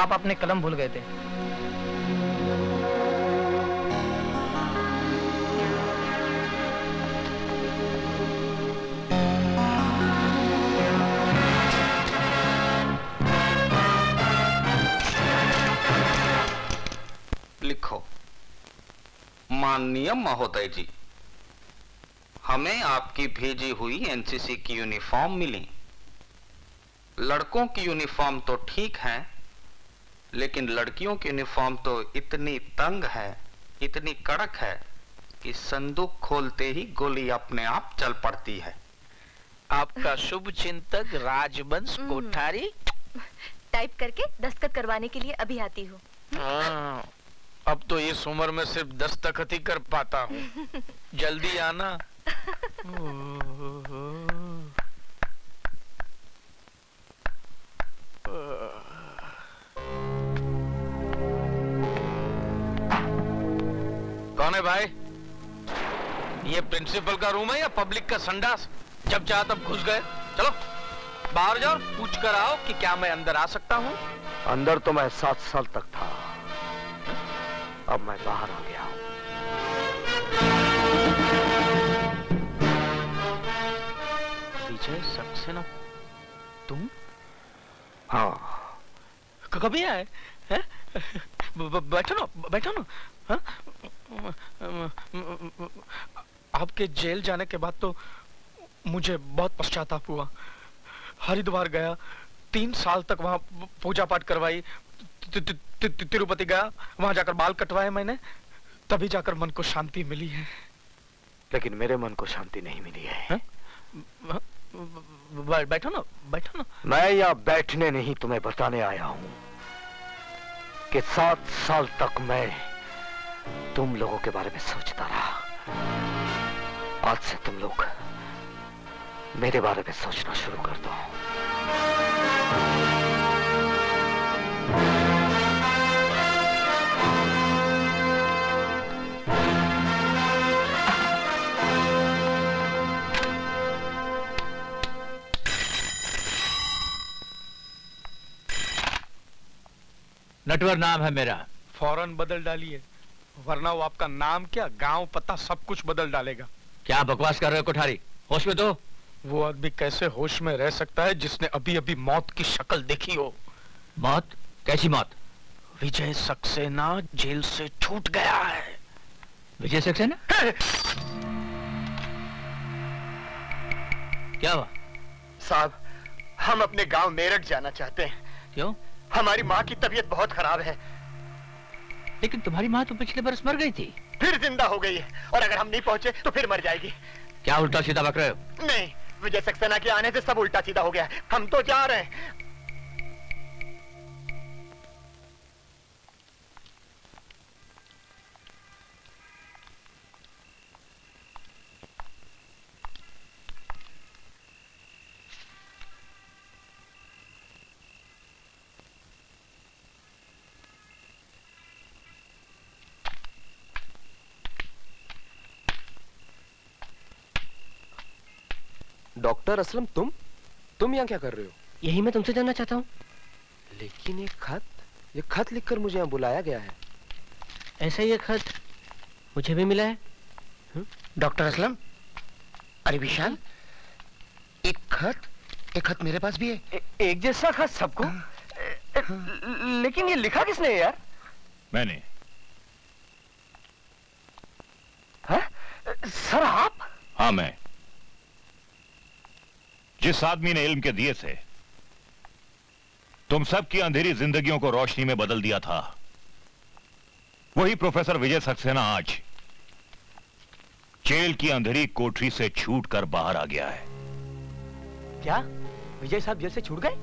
आप अपने कलम भूल गए थे। लिखो, माननीय महोदय जी, हमें आपकी भेजी हुई एनसीसी की यूनिफॉर्म मिली। लड़कों की यूनिफॉर्म तो ठीक है, लेकिन लड़कियों की यूनिफॉर्म तो इतनी तंग है, इतनी कड़क है कि संदूक खोलते ही गोली अपने आप चल पड़ती है। आपका शुभ चिंतक राजवंश कोठारी। टाइप करके दस्तखत करवाने के लिए अभी आती हूँ। हाँ, अब तो इस उम्र में सिर्फ दस्तखत ही कर पाता हूँ। जल्दी आना। कौन है भाई? ये प्रिंसिपल का रूम है या पब्लिक का संडास? जब चाहा तब घुस गए। चलो बाहर जाओ, पूछ कर आओ कि क्या मैं अंदर आ सकता हूँ। अंदर तो मैं 7 साल तक था, अब मैं बाहर आ गया हूँ। विजय सक्सेना, तुम? हाँ। कभी आए? बैठो ना, बैठो ना। हाँ? आपके जेल जाने के बाद तो मुझे बहुत पश्चाताप हुआ। हरिद्वार गया, 3 साल तक वहां पूजा पाठ करवाई। तिरुपति गया, वहां जाकर बाल कटवाए मैंने, तभी जाकर मन को शांति मिली है। लेकिन मेरे मन को शांति नहीं मिली है। बैठो ना, बैठो ना। मैं यहाँ बैठने नहीं, तुम्हें बताने आया हूँ कि 7 साल तक मैं तुम लोगों के बारे में सोचता रहा। आज से तुम लोग मेरे बारे में सोचना शुरू कर दो। नटवर नाम है मेरा। फौरन बदल डालिए, वरना वो आपका नाम क्या, गांव पता सब कुछ बदल डालेगा। क्या बकवास कर रहे हो कोठारी? होश में तो। वो आदमी कैसे होश में रह सकता है जिसने अभी अभी मौत की शक्ल देखी हो? मौत? कैसी मौत? विजय सक्सेना जेल से छूट गया है। विजय सक्सेना? क्या हुआ? साहब, हम अपने गांव मेरठ जाना चाहते हैं। क्यों? हमारी माँ की तबीयत बहुत खराब है। लेकिन तुम्हारी माँ तो पिछले बरस मर गई थी। फिर जिंदा हो गई है, और अगर हम नहीं पहुंचे तो फिर मर जाएगी। क्या उल्टा सीधा बक रहे हो? नहीं, विजय सक्सेना के आने से सब उल्टा सीधा हो गया है। हम तो जा रहे हैं। डॉक्टर असलम, तुम यहाँ क्या कर रहे हो? यही मैं तुमसे जानना चाहता हूँ। लेकिन ये खत लिखकर मुझे यहाँ बुलाया गया है। ऐसा ही एक खत मुझे भी मिला है। डॉक्टर असलम, अरे विशाल, एक खत मेरे पास भी है। एक जैसा खत सबको? लेकिन ये लिखा किसने है यार? मैंने। सर आप? हाँ मैं। जिस आदमी ने इल्म के दिए से तुम सब की अंधेरी जिंदगियों को रोशनी में बदल दिया था, वही प्रोफेसर विजय सक्सेना आज जेल की अंधेरी कोठरी से छूटकर बाहर आ गया है। क्या विजय साहब जेल से छूट गए?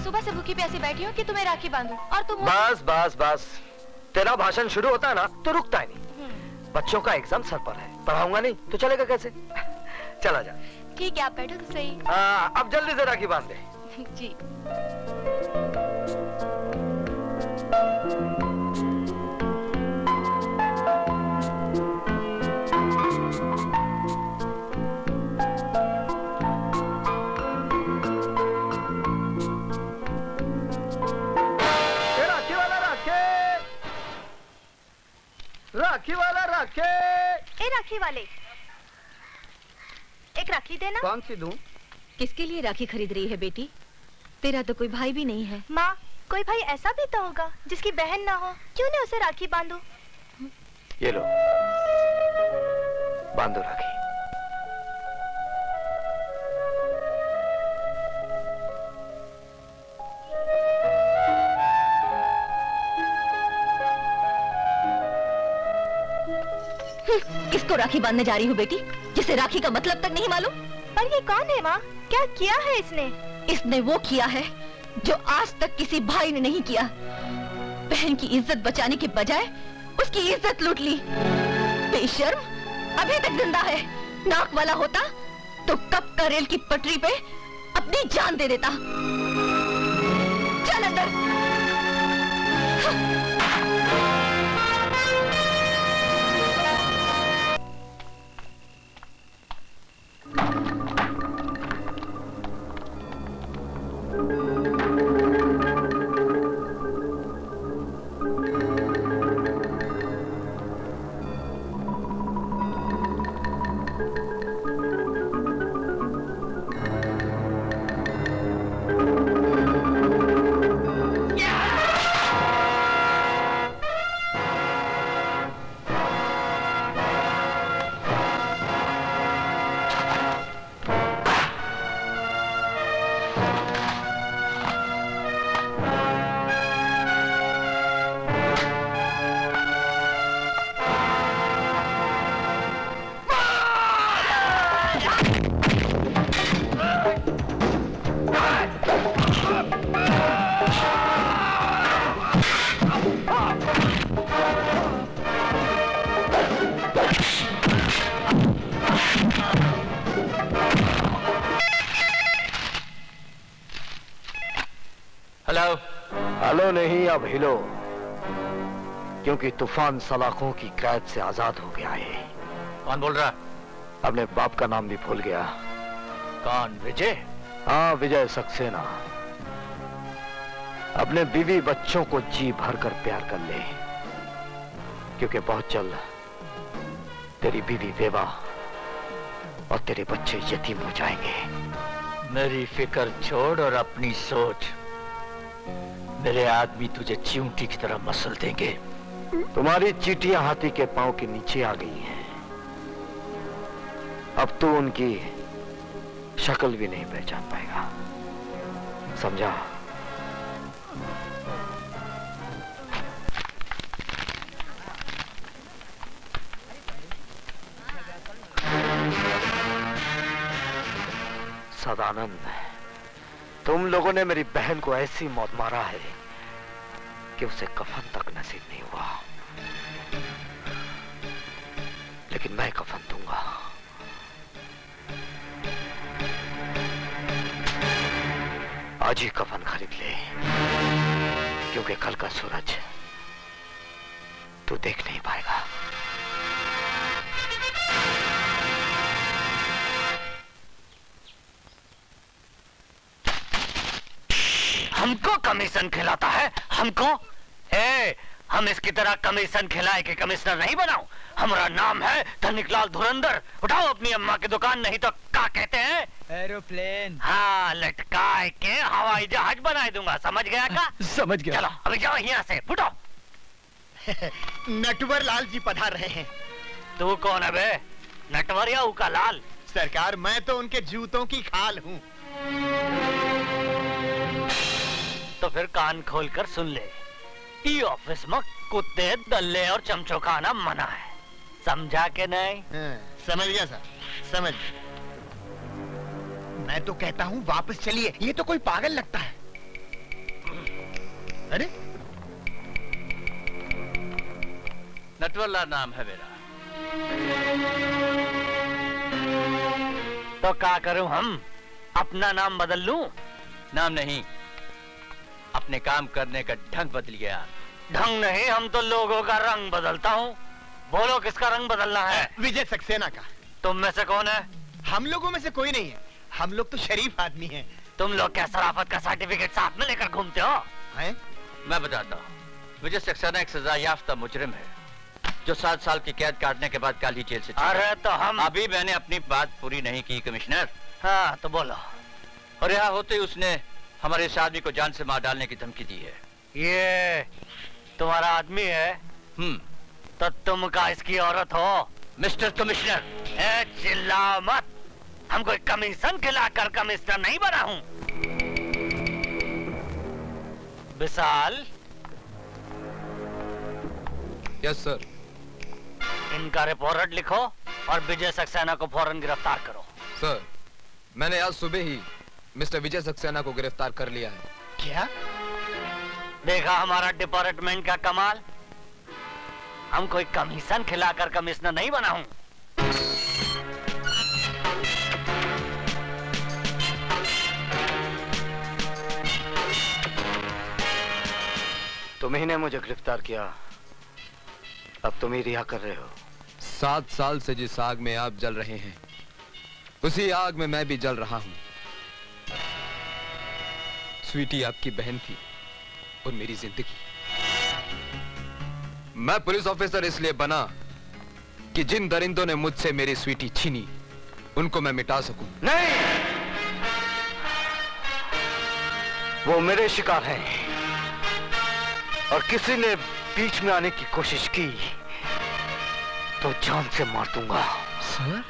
सुबह से भूखी प्यासी बैठी हूँ कि तुम्हें राखी बांधूं और तुम बस बस बस, तेरा भाषण शुरू होता है ना तो रुकता ही नहीं। बच्चों का एग्जाम सर पर है, पढ़ाऊंगा नहीं तो चलेगा कैसे? चला जा। ठीक है, आप बैठो तो सही। अब जल्दी से राखी बांध दे। जी। राखी वाला राखे। ए राखी वाले, एक राखी देना। कौन सी दूं? किसके लिए राखी खरीद रही है बेटी? तेरा तो कोई भाई भी नहीं है। माँ, कोई भाई ऐसा भी तो होगा जिसकी बहन ना हो, क्यों नहीं उसे राखी बांधो? ये लो, बांधो राखी। किसको राखी बांधने जा रही हूँ बेटी, जिसे राखी का मतलब तक नहीं मालूम? पर ये कौन है माँ? क्या किया है इसने? इसने वो किया है जो आज तक किसी भाई ने नहीं किया। बहन की इज्जत बचाने के बजाय उसकी इज्जत लूट ली। बेशर्म, अभी तक जिंदा है। नाक वाला होता तो कब का रेल की पटरी पे अपनी जान दे देता। चल अंदर। हेलो नहीं, अब हिलो, क्योंकि तूफान सलाखों की कैद से आजाद हो गया है। कौन बोल रहा? अपने बाप का नाम भी भूल गया। कौन? विजय? हाँ, विजय सक्सेना। अपने बीवी बच्चों को जी भर कर प्यार कर ले, क्योंकि बहुत जल्द तेरी बीवी बेवा और तेरे बच्चे यतीम हो जाएंगे। मेरी फिक्र छोड़ और अपनी सोच। मेरे आदमी तुझे चींटी की तरह मसल देंगे। तुम्हारी चींटियां हाथी के पांव के नीचे आ गई हैं। अब तू उनकी शक्ल भी नहीं पहचान पाएगा, समझा? सदानंद, तुम लोगों ने मेरी बहन को ऐसी मौत मारा है कि उसे कफन तक नसीब नहीं हुआ, लेकिन मैं कफन दूंगा। आज ही कफन खरीद ले, क्योंकि कल का सूरज तू देख नहीं पाएगा। हमको कमीशन खिलाता है? हमको? हम इसकी तरह कमीशन खिलाए के कमिश्नर नहीं बनाओ। हमारा नाम है धनिकलाल धुरंधर। उठाओ अपनी अम्मा की दुकान, नहीं तो क्या कहते हैं? एरोप्लेन। हाँ, लटकाए के हवाई जहाज बनाए दूंगा, समझ गया का? समझ गया। चलो अभी जाओ यहाँ से, फुटो। नटवर लाल जी पधार रहे हैं। तू कौन है बे? नटवर या उका लाल? सरकार, मैं तो उनके जूतों की खाल हूँ। तो फिर कान खोल कर सुन ले, ई ऑफिस में कुत्ते, दल्ले और चमचों का आना मना है, समझा के नहीं? समझ गया सर, समझ। मैं तो कहता हूँ वापस चलिए, ये तो कोई पागल लगता है। अरे नटवरलाल नाम है मेरा। तो क्या करूं हम? अपना नाम बदल लूं? नाम नहीं, अपने काम करने का ढंग बदल गया। ढंग नहीं, हम तो लोगों का रंग बदलता हूं। बोलो किसका रंग बदलना है? विजय सक्सेना का। तुम में से कौन है? हम लोगों में से कोई नहीं है, हम लोग तो शरीफ आदमी हैं। तुम लोग क्या शराफत का सर्टिफिकेट साथ में लेकर घूमते हो? हैं? मैं बताता हूँ। विजय सक्सेना एक सजा याफ्ता मुजरिम है जो 7 साल की कैद काटने के बाद कल ही जेल से छूटा। अरे तो हम अभी मैंने अपनी बात पूरी नहीं की कमिश्नर। हाँ तो बोलो। और यहाँ होते ही उसने हमारे इस आदमी को जान से मार डालने की धमकी दी है। ये तुम्हारा आदमी है? तो तुम का इसकी औरत हो? मिस्टर कमिश्नर, चिल्लाओ मत। हम कोई कमीशन खिलाकर कमिश्नर नहीं बना हूं। विशाल। Yes sir. इनका रिपोर्ट लिखो और विजय सक्सेना को फौरन गिरफ्तार करो। सर, मैंने आज सुबह ही मिस्टर विजय सक्सेना को गिरफ्तार कर लिया है। क्या? देखा हमारा डिपार्टमेंट का कमाल। हम कोई कमीशन खिलाकर कमिश्नर नहीं बना हूं। तुम्ही ने मुझे गिरफ्तार किया, अब तुम ही रिहा कर रहे हो। 7 साल से जिस आग में आप जल रहे हैं उसी आग में मैं भी जल रहा हूं। स्वीटी आपकी बहन थी और मेरी जिंदगी। मैं पुलिस ऑफिसर इसलिए बना कि जिन दरिंदों ने मुझसे मेरी स्वीटी छीनी उनको मैं मिटा सकूं। नहीं, वो मेरे शिकार हैं और किसी ने बीच में आने की कोशिश की तो जान से मार दूंगा। सर?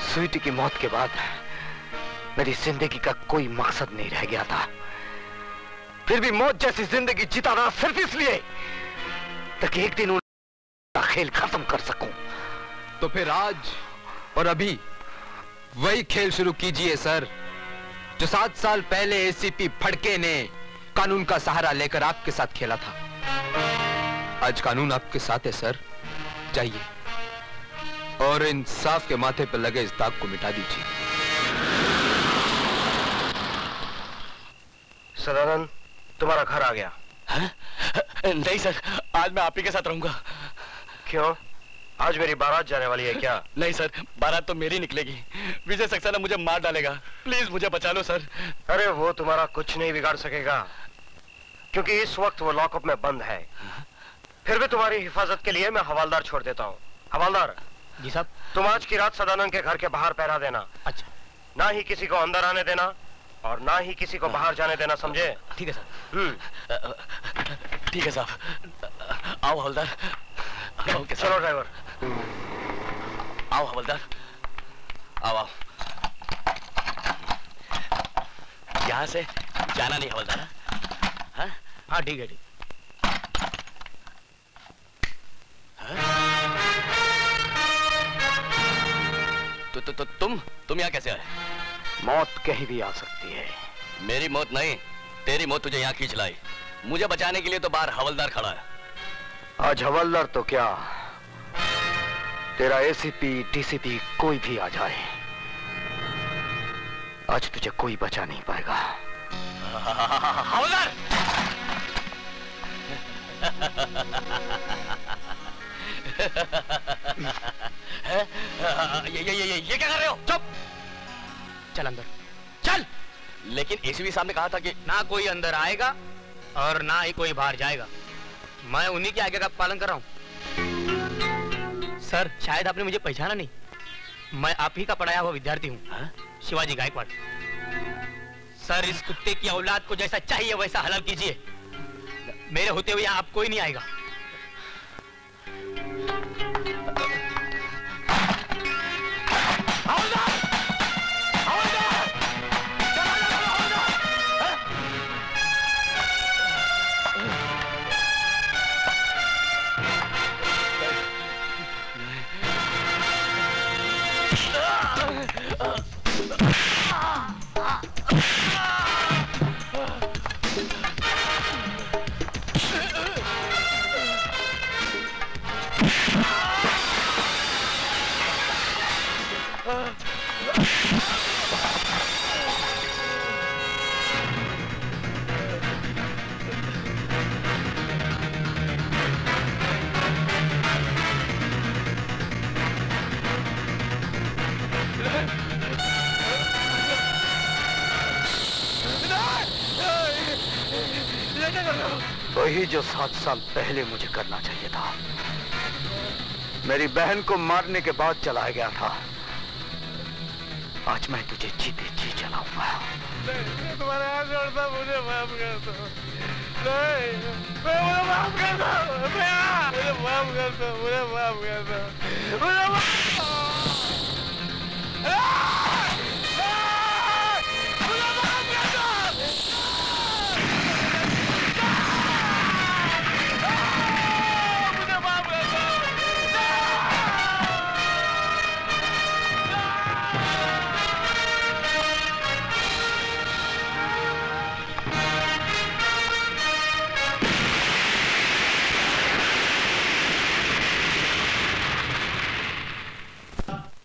स्वीटी की मौत के बाद मेरी जिंदगी का कोई मकसद नहीं रह गया था। फिर भी मौत जैसी जिंदगी जीता रहा सिर्फ इसलिए ताकि एक दिन उनका खेल खत्म कर सकूं। तो फिर आज और अभी वही खेल शुरू कीजिए सर, जो 7 साल पहले एसीपी फड़के ने कानून का सहारा लेकर आपके साथ खेला था। आज कानून आपके साथ है सर। जाइए और इंसाफ के माथे पर लगे इस दाग को मिटा दीजिए। सदानंद, तुम्हारा घर आ गया। है? नहीं सर, आज मैं आप ही के साथ रहूंगा। क्यों? आज मेरी बारात जाने वाली है क्या? नहीं सर, बारात तो मेरी निकलेगी। विजय सक्सेना मुझे मार डालेगा। प्लीज मुझे बचा लो सर। अरे वो तुम्हारा कुछ नहीं बिगाड़ सकेगा क्योंकि इस वक्त वो लॉकअप में बंद है। फिर भी तुम्हारी हिफाजत के लिए मैं हवालदार छोड़ देता हूँ। हवालदार जी साहब। तुम आज की रात सदानंद के घर के बाहर पहरा देना। अच्छा। ना ही किसी को अंदर आने देना और ना ही किसी को बाहर जाने देना, समझे? ठीक है सर। ठीक है साहब। आओ हवलदार। चलो ड्राइवर। आओ हवलदार, आओ आओ। यहाँ से जाना नहीं हवलदार। हाँ ठीक है, ठीक। तो तुम यहाँ कैसे आए? मौत कहीं भी आ सकती है। मेरी मौत नहीं, तेरी मौत तुझे यहाँ खींच लाई। मुझे बचाने के लिए तो बाहर हवलदार खड़ा है। आज हवलदार तो क्या, तेरा एसीपी डीसीपी कोई भी आ जाए, आज तुझे कोई बचा नहीं पाएगा। हवलदार! ये क्या कर रहे हो? चुप! चल अंदर, चल। लेकिन एसीपी साहब ने कहा था कि ना कोई अंदर आएगा और ना ही कोई बाहर जाएगा। मैं उन्हीं के आगे का पालन कर रहा हूँ। सर, शायद आपने मुझे पहचाना नहीं। मैं आप ही का पढ़ाया हुआ विद्यार्थी हूँ, शिवाजी गायकवाड़। सर, इस कुत्ते की औलाद को जैसा चाहिए वैसा हलाल कीजिए। मेरे होते हुए यहाँ आप कोई नहीं आएगा। वही जो 7 साल पहले मुझे करना चाहिए था। मेरी बहन को मारने के बाद चलाया गया था। आज मैं तुझे जीते जी चलाऊंगा। तुम्हारे हाथ जोड़ता, मुझे माफ कर दो। नहीं, मुझे माफ कर दो। मुझे माफ कर दो। मुझे माफ कर दो। मुझे माफ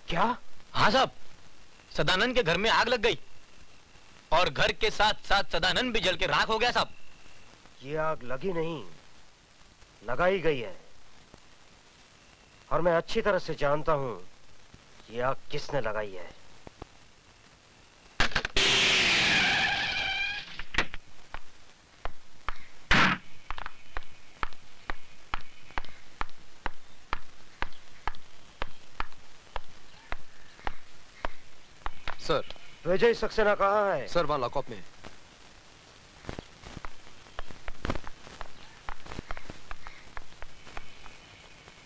क्या? हाँ साहब, सदानंद के घर में आग लग गई और घर के साथ साथ सदानंद भी जल के राख हो गया साहब। ये आग लगी नहीं, लगाई गई है और मैं अच्छी तरह से जानता हूं ये आग किसने लगाई है। सर, विजय सक्सेना कहाँ है? सर, वहां लॉकअप में।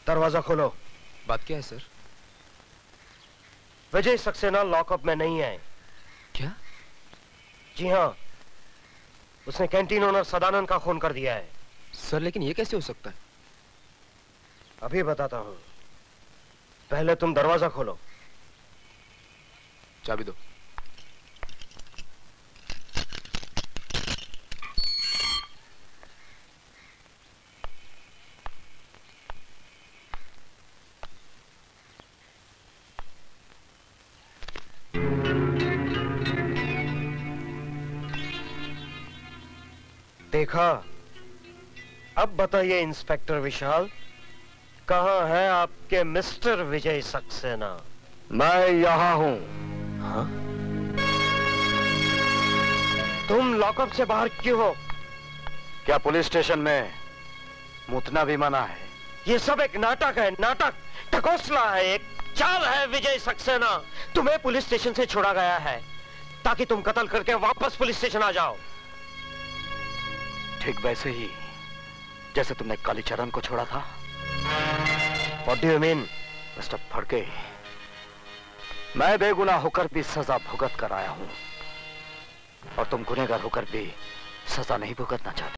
दरवाजा खोलो। बात क्या है सर? विजय सक्सेना लॉकअप में नहीं है। क्या? जी हाँ, उसने कैंटीन ओनर सदानंद का खून कर दिया है। सर, लेकिन ये कैसे हो सकता है? अभी बताता हूं, पहले तुम दरवाजा खोलो। चाबी दो। देखा? अब बताइए इंस्पेक्टर विशाल, कहां है आपके मिस्टर विजय सक्सेना? मैं यहां हूं। हाँ? तुम लॉकअप से बाहर क्यों हो? क्या पुलिस स्टेशन में मुतना भी मना है? ये सब एक नाटक है, नाटक, ढकोसला है, एक चाल है विजय सक्सेना। तुम्हें पुलिस स्टेशन से छोड़ा गया है ताकि तुम कत्ल करके वापस पुलिस स्टेशन आ जाओ। ठीक वैसे ही जैसे तुमने कालीचरण को छोड़ा था। What do you mean? Mister Phadke, मैं बेगुनाह होकर भी सजा भुगत कर आया हूं और तुम गुनहगार होकर भी सजा नहीं भुगतना चाहते।